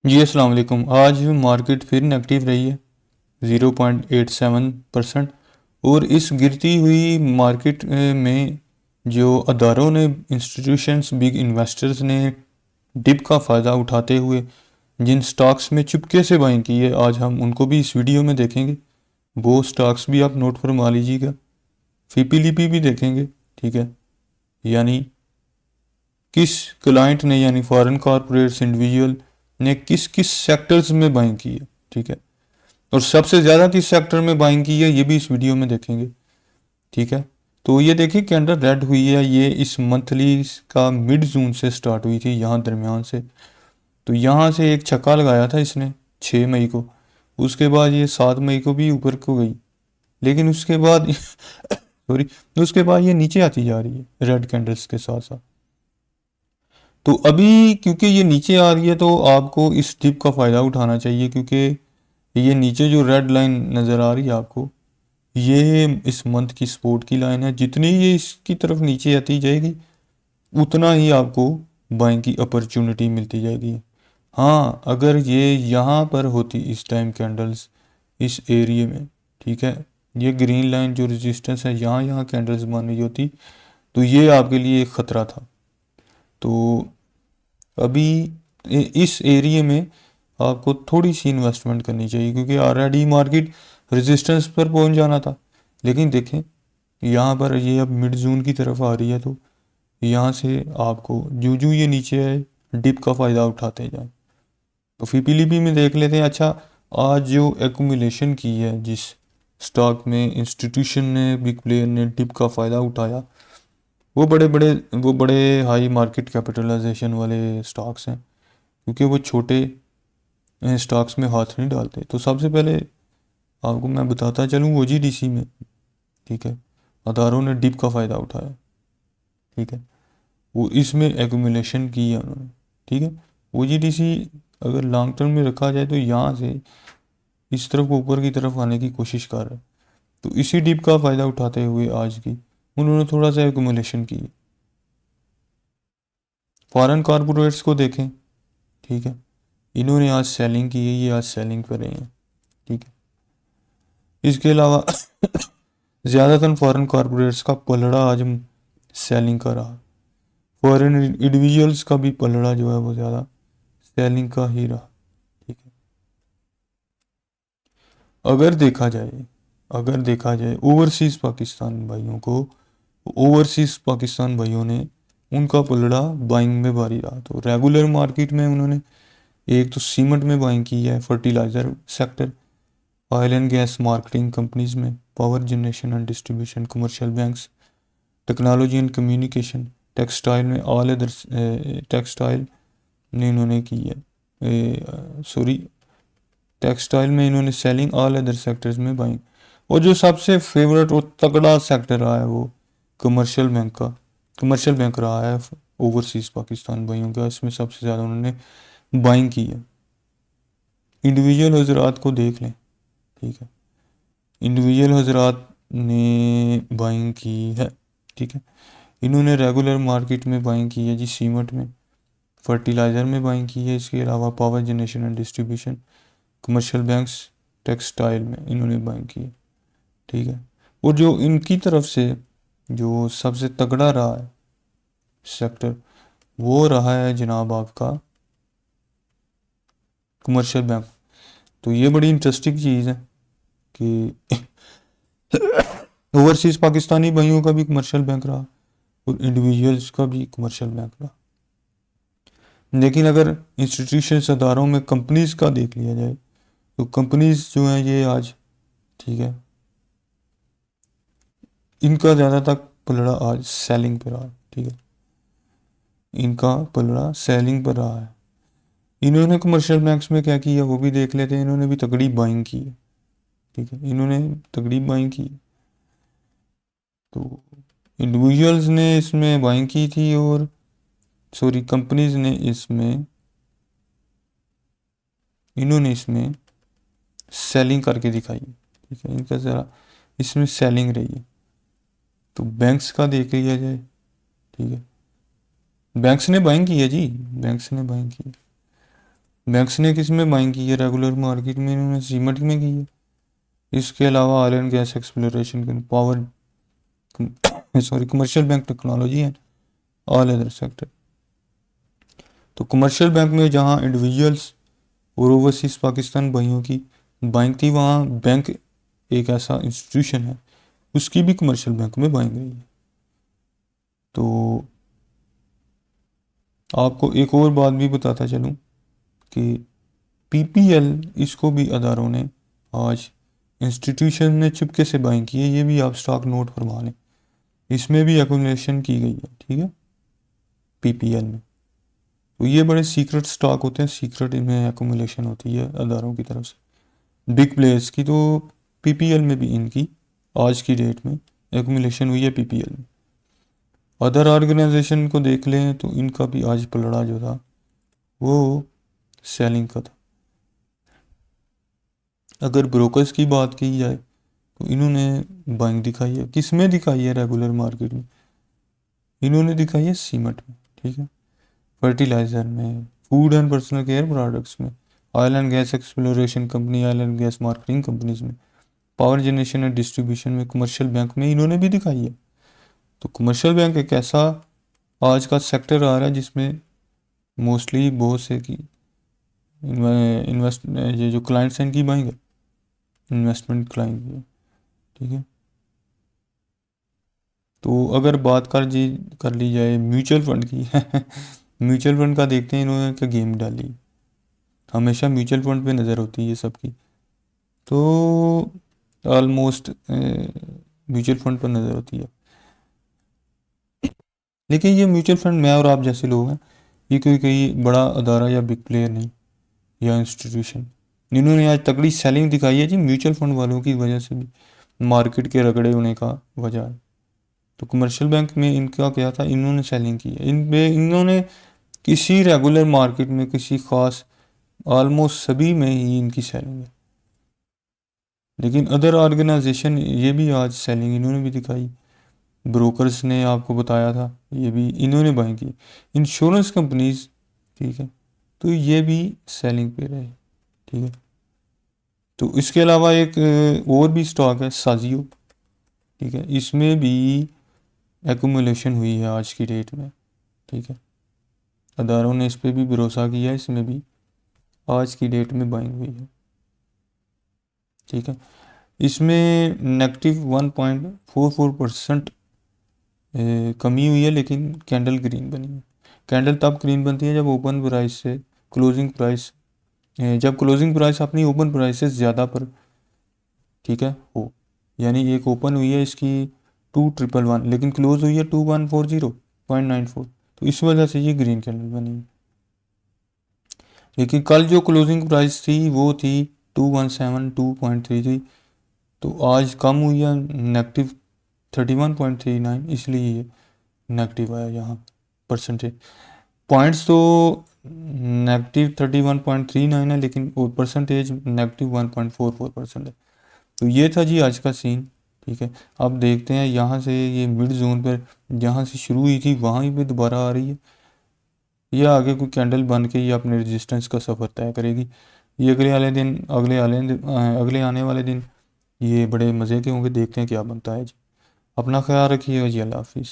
जी अस्सलाम वालेकुम। आज मार्केट फिर नेगेटिव रही है 0.87%। और इस गिरती हुई मार्केट में जो अदारों ने, इंस्टीट्यूशंस, बिग इन्वेस्टर्स ने डिप का फ़ायदा उठाते हुए जिन स्टॉक्स में चुपके से बाइंग की है, आज हम उनको भी इस वीडियो में देखेंगे। वो स्टॉक्स भी आप नोट फरमा लीजिएगा। फीपीलीपी भी देखेंगे, ठीक है। यानी किस क्लाइंट ने, यानी फॉरेन कॉरपोरेट्स, इंडिविजुअल ने किस किस सेक्टर्स में बाइंग की है, ठीक है। और सबसे ज़्यादा किस सेक्टर में बाइंग की है, ये भी इस वीडियो में देखेंगे, ठीक है। तो ये देखिए कैंडल रेड हुई है, ये इस मंथली का मिड जून से स्टार्ट हुई थी, यहाँ दरमियान से। तो यहाँ से एक छक्का लगाया था इसने 6 मई को। उसके बाद ये 7 मई को भी ऊपर को गई, लेकिन उसके बाद सॉरी, उसके बाद ये नीचे आती जा रही है रेड कैंडल्स के साथ साथ। तो अभी क्योंकि ये नीचे आ रही है तो आपको इस डिप का फ़ायदा उठाना चाहिए, क्योंकि ये नीचे जो रेड लाइन नज़र आ रही है आपको, ये इस मंथ की सपोर्ट की लाइन है। जितनी ये इसकी तरफ नीचे आती जाएगी उतना ही आपको बाइंग की अपॉर्चुनिटी मिलती जाएगी। हाँ, अगर ये यहाँ पर होती इस टाइम कैंडल्स इस एरिया में, ठीक है, ये ग्रीन लाइन जो रेजिस्टेंस है, यहाँ यहाँ कैंडल्स बन रही होती, तो ये आपके लिए एक ख़तरा था। तो अभी इस एरिया में आपको थोड़ी सी इन्वेस्टमेंट करनी चाहिए, क्योंकि ऑलरेडी मार्केट रेजिस्टेंस पर पहुंच जाना था। लेकिन देखें यहाँ पर ये अब मिड जून की तरफ आ रही है, तो यहाँ से आपको जू जू ये नीचे आए डिप का फ़ायदा उठाते जाए। तो फीपीलीपी में देख लेते हैं। अच्छा, आज जो एक्यूमुलेशन की है जिस स्टॉक में इंस्टीट्यूशन ने, बिग प्लेयर ने डिप का फ़ायदा उठाया, वो बड़े बड़े वो बड़े हाई मार्केट कैपिटलाइजेशन वाले स्टॉक्स हैं, क्योंकि वो छोटे स्टॉक्स में हाथ नहीं डालते। तो सबसे पहले आपको मैं बताता चलूँ ओजीडीसी में, ठीक है, अदारों ने डिप का फ़ायदा उठाया, ठीक है। वो इसमें एक्यूमुलेशन की है उन्होंने, ठीक है। ओजीडीसी अगर लॉन्ग टर्म में रखा जाए तो यहाँ से इस तरफ ऊपर की तरफ आने की कोशिश कर रहा है। तो इसी डिप का फ़ायदा उठाते हुए आज की उन्होंने थोड़ा सा एक्यूमुलेशन की। फॉरेन कॉरपोरेट्स को देखें, ठीक है, इन्होंने आज सेलिंग की है, ये आज सेलिंग कर रहे हैं, ठीक है। इसके अलावा ज़्यादातर फॉरेन कॉरपोरेट्स का पलड़ा आज सेलिंग का रहा। फॉरेन इंडिविजुअल्स का भी पलड़ा जो है वो ज़्यादा सेलिंग का ही रहा, ठीक है। अगर देखा जाए अगर देखा जाए ओवरसीज़ पाकिस्तान भाइयों को, ओवरसीज़ पाकिस्तान भाइयों ने, उनका पलड़ा बाइंग में भारी रहा। तो रेगुलर मार्केट में उन्होंने एक तो सीमेंट में बाइंग की है, fertiliser sector, oil and gas marketing companies में, power generation and distribution, commercial banks, technology and communication, textile में ऑल अदर, टेक्सटाइल ने इन्होंने की है, सॉरी, टेक्सटाइल में इन्होंने सेलिंग, ऑल अदर सेक्टर्स में बाइंग। और जो सबसे फेवरेट और तगड़ा सेक्टर रहा है वो कमर्शियल बैंक रहा है ओवरसीज़ पाकिस्तान भाइयों का। इसमें सबसे ज़्यादा उन्होंने बाइंग की है। इंडिविजुअल हजरात को देख लें, ठीक है, इंडिविजुअल हजरात ने बाइंग की है, ठीक है। इन्होंने रेगुलर मार्केट में बाइंग की है जी, सीमेंट में, फर्टिलाइज़र में बाइंग की है। इसके अलावा power generation and distribution, commercial banks, textile में इन्होंने बाइंग की है, ठीक है। और जो इनकी तरफ से जो सबसे तगड़ा रहा है सेक्टर, वो रहा है जनाब आपका कमर्शियल बैंक। तो ये बड़ी इंटरेस्टिंग चीज़ है कि ओवरसीज़ पाकिस्तानी भाइयों का भी कमर्शियल बैंक रहा और इंडिविजुअल्स का भी कमर्शियल बैंक रहा। लेकिन अगर इंस्टीट्यूशंस, अदारों में कंपनीज का देख लिया जाए, तो कंपनीज जो हैं ये आज, ठीक है, इनका ज़्यादातर पलड़ा आज सेलिंग पे रहा, ठीक है। इनका पलड़ा सेलिंग पर रहा है। इन्होंने कमर्शियल बैंक्स में क्या किया वो भी देख लेते हैं। इन्होंने भी तगड़ी बाइंग की है, ठीक है, इन्होंने तगड़ी बाइंग की। तो इंडिविजुअल्स ने इसमें बाइंग की थी, और सॉरी, कंपनीज ने इसमें, इन्होंने इसमें सेलिंग करके दिखाई, ठीक है। इनका ज़रा इसमें सेलिंग रही है। तो बैंक्स का देख लिया जाए, ठीक है, बैंक्स ने बाइंग की है जी, बैंक्स ने बाइंग की है। बैंक्स ने किस में बाइंग की है रेगुलर मार्केट में? इन्होंने सीमेंट में की है। इसके अलावा oil and gas exploration, power, sorry, commercial bank, technology and all other sector. तो कमर्शियल बैंक में जहाँ इंडिविजुअल्स और ओवरसीज पाकिस्तान भाइयों की बाइंग थी, वहाँ बैंक एक ऐसा इंस्टीट्यूशन है, उसकी भी कमर्शियल बैंक में बाइंग गई है। तो आपको एक और बात भी बताता चलूँ कि पीपीएल, इसको भी अदारों ने आज इंस्टीट्यूशन ने चुपके से बाइंग की है, ये भी आप स्टॉक नोट फरमा लें। इसमें भी एक्यूमुलेशन की गई है, ठीक है, पीपीएल में। तो ये बड़े सीक्रेट स्टॉक होते हैं, सीक्रेट इनमें एक्यूमुलेशन होती है अदारों की तरफ से बिग प्लेयर्स की। तो पीपीएल में भी इनकी आज की डेट में एक्यूमुलेशन हुई है पीपीएल में। अदर ऑर्गेनाइजेशन को देख लें तो इनका भी आज पलड़ा जो था वो सेलिंग का था। अगर ब्रोकर्स की बात की जाए तो इन्होंने बाइंग दिखाई है, किस में दिखाई है रेगुलर मार्केट में? इन्होंने दिखाई है सीमेंट में, ठीक है, फर्टिलाइज़र में, food and personal care products में, oil and gas exploration company, oil and gas marketing companies में, पावर जनरेशन एंड डिस्ट्रीब्यूशन में, कमर्शियल बैंक में इन्होंने भी दिखाई है। तो कमर्शियल बैंक एक ऐसा आज का सेक्टर आ रहा है जिसमें मोस्टली बहुत से की इन्वेस्ट, ये जो क्लाइंट्स हैं इनकी बाइंग है, इन्वेस्टमेंट क्लाइंट की, ठीक है। तो अगर बात कर ली जाए म्यूचुअल फंड की म्यूचुअल फंड का देखते हैं इन्होंने क्या गेम डाली। हमेशा म्यूचुअल फंड पे नज़र होती है सबकी, तो ऑलमोस्ट म्यूचुअल फंड पर नज़र होती है। लेकिन ये म्यूचुअल फंड, मैं और आप जैसे लोग हैं, ये कोई बड़ा अदारा या बिग प्लेयर नहीं या इंस्टीट्यूशन। इन्होंने आज तगड़ी सेलिंग दिखाई है जी, म्यूचुअल फंड वालों की वजह से भी मार्केट के रगड़े होने का वजह है। तो कमर्शियल बैंक में इनका क्या था, इन्होंने सेलिंग की है, इन्होंने किसी रेगुलर मार्केट में किसी खास, ऑलमोस्ट सभी में ही इनकी सेलिंग है। लेकिन अदर ऑर्गेनाइजेशन ये भी आज सेलिंग इन्होंने भी दिखाई। ब्रोकर्स ने आपको बताया था, ये भी इन्होंने बाइंग की। इंश्योरेंस कंपनीज, ठीक है, तो ये भी सेलिंग पे रहे, ठीक है। तो इसके अलावा एक और भी स्टॉक है साजियो, ठीक है, इसमें भी एक्यूमुलेशन हुई है आज की डेट में, ठीक है। अदारों ने इस पर भी भरोसा किया, इसमें भी आज की डेट में बाइंग हुई है, ठीक है। इसमें -1.44% कमी हुई है, लेकिन कैंडल ग्रीन बनी है। कैंडल तब ग्रीन बनती है जब ओपन प्राइस से क्लोजिंग प्राइस, जब क्लोजिंग प्राइस अपनी ओपन प्राइस से ज़्यादा पर, ठीक है, हो। यानी एक ओपन हुई है इसकी 2111, लेकिन क्लोज हुई है 2140.94, तो इस वजह से ये ग्रीन कैंडल बनी है। लेकिन कल जो क्लोजिंग प्राइस थी वो थी 2172.33, तो आज कम हुई है -31.39, इसलिए ये नेगेटिव आया यहाँ परसेंटेज। पॉइंट्स तो -31.39 है, लेकिन वो परसेंटेज -1.44% है। तो ये था जी आज का सीन, ठीक है। अब देखते हैं यहाँ से ये मिड जोन पर जहाँ से शुरू हुई थी वहाँ ही पे दोबारा आ रही है, या आगे कोई कैंडल बन के ये अपने रेजिस्टेंस का सफ़र तय करेगी। ये अगले आने वाले दिन ये बड़े मज़े के होंगे, देखते हैं क्या बनता है जी। अपना ख्याल रखिएगा जी, अल्लाह हाफिज़।